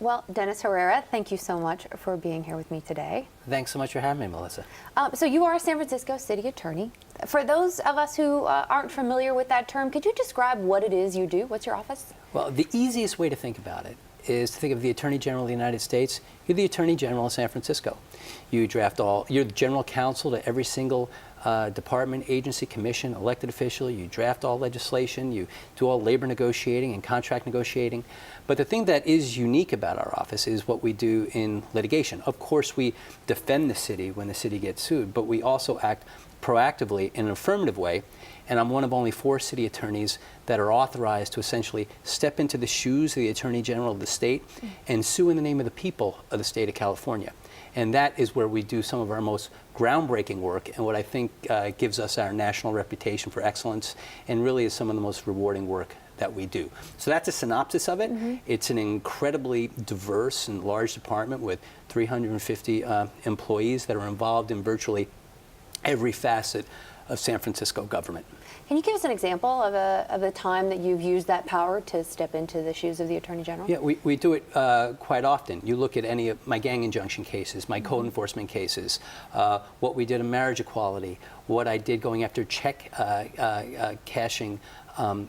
Well, Dennis Herrera, thank you so much for being here with me today. Thanks so much for having me, Melissa. So you are a San Francisco City Attorney. For those of us who aren't familiar with that term, could you describe what it is you do? What's your office? Well, the easiest way to think about it is to think of the Attorney General of the United States. You're the Attorney General of San Francisco. You're the general counsel to every single department, agency, commission, elected official. You draft all legislation. You do all labor negotiating and contract negotiating. But the thing that is unique about our office is what we do in litigation. Of course, we defend the city when the city gets sued, but we also act proactively in an affirmative way. And I'm one of only 4 city attorneys that are authorized to essentially step into the shoes of the Attorney General of the state and sue in the name of the people of the state of California. And that is where we do some of our most groundbreaking work and what I think gives us our national reputation for excellence and really is some of the most rewarding work that we do. So that's a synopsis of it. It's an incredibly diverse and large department with 350 employees that are involved in virtually every facet of San Francisco government. Can you give us an example of a time that you've used that power to step into the shoes of the Attorney General? Yeah, we do it quite often. You look at any of my gang injunction cases, my code enforcement cases, what we did in marriage equality, what I did going after check cashing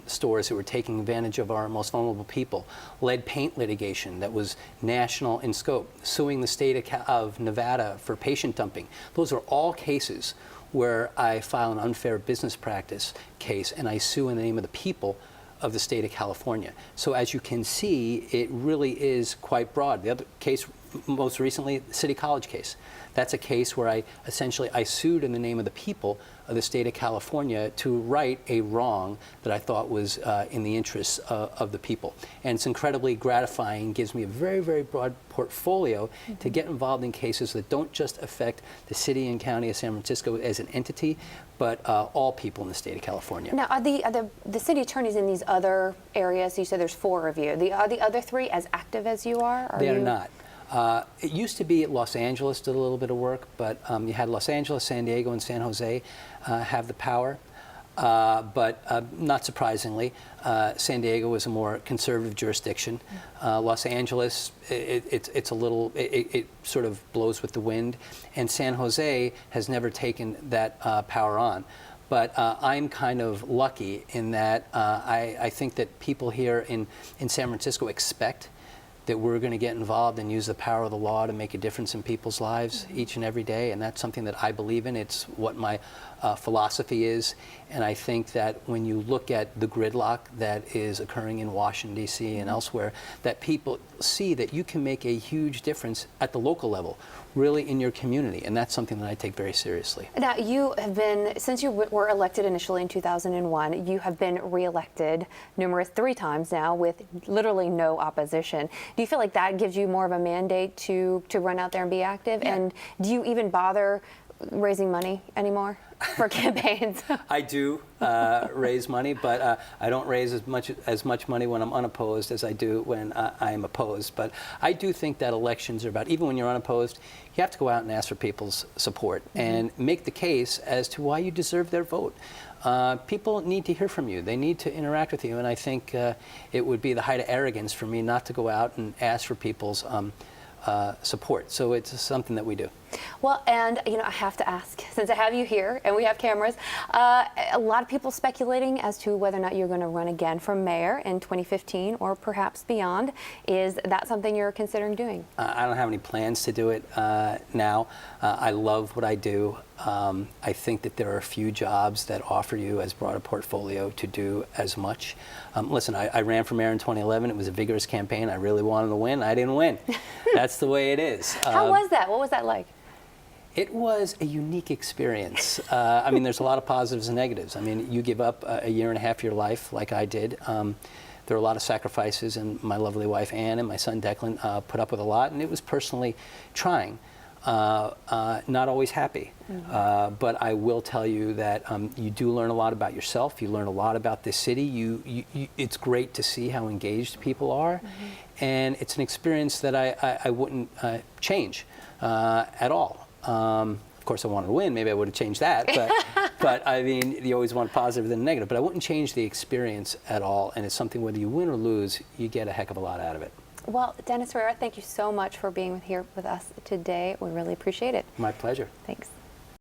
stores that were taking advantage of our most vulnerable people, lead paint litigation that was national in scope, suing the state of Nevada for patient dumping. Those are all cases where I file an unfair business practice case and I sue in the name of the people of the state of California. So as you can see, it really is quite broad. The other case, most recently, the City College case. That's a case where I sued in the name of the people of the state of California to right a wrong that I thought was in the interests of the people. And it's incredibly gratifying, gives me a very, very broad portfolio to get involved in cases that don't just affect the city and county of San Francisco as an entity, but all people in the state of California. Now, are the city attorneys in these other areas, you said there's 4 of you, are the other 3 as active as you are? They are not. It used to be Los Angeles did a little bit of work, but you had Los Angeles, San Diego, and San Jose have the power. But not surprisingly, San Diego is a more conservative jurisdiction. Los Angeles, it's a little, it sort of blows with the wind. And San Jose has never taken that power on. But I'm kind of lucky in that I think that people here in San Francisco expect that we're going to get involved and use the power of the law to make a difference in people's lives each and every day, and that's something that I believe in. It's what my philosophy is, and I think that when you look at the gridlock that is occurring in Washington, D.C. and elsewhere, that people see that you can make a huge difference at the local level, really in your community, and that's something that I take very seriously. Now, you have been, since you were elected initially in 2001, you have been re-elected 3 times now with literally no opposition. Do you feel like that gives you more of a mandate to run out there and be active? Yeah. And do you even bother raising money anymore for campaigns? I do raise money, but I don't raise as much money when I'm unopposed as I do when I am opposed. But I do think that elections are about, even when you're unopposed, you have to go out and ask for people's support and make the case as to why you deserve their vote. People need to hear from you. They need to interact with you, and I think it would be the height of arrogance for me not to go out and ask for people's support. So it's something that we do. Well, and I have to ask, since I have you here and we have cameras, a lot of people speculating as to whether or not you're going to run again for mayor in 2015 or perhaps beyond. Is that something you're considering doing? I don't have any plans to do it now. I love what I do. I think that there are a few jobs that offer you as broad a portfolio to do as much. Listen, I ran for mayor in 2011. It was a vigorous campaign. I really wanted to win. I didn't win. That's the way it is. How was that? What was that like? It was a unique experience. I mean, there's a lot of positives and negatives. I mean, you give up a year and a half of your life like I did. There are a lot of sacrifices, and my lovely wife Ann and my son Declan put up with a lot, and it was personally trying. Not always happy. But I will tell you that you do learn a lot about yourself. You learn a lot about this city. It's great to see how engaged people are. And it's an experience that I wouldn't change at all. Of course, I wanted to win. Maybe I would have changed that. But I mean, you always want positive than negative. But I wouldn't change the experience at all. And it's something, whether you win or lose, you get a heck of a lot out of it. Well, Dennis Herrera, thank you so much for being here with us today. We really appreciate it. My pleasure. Thanks.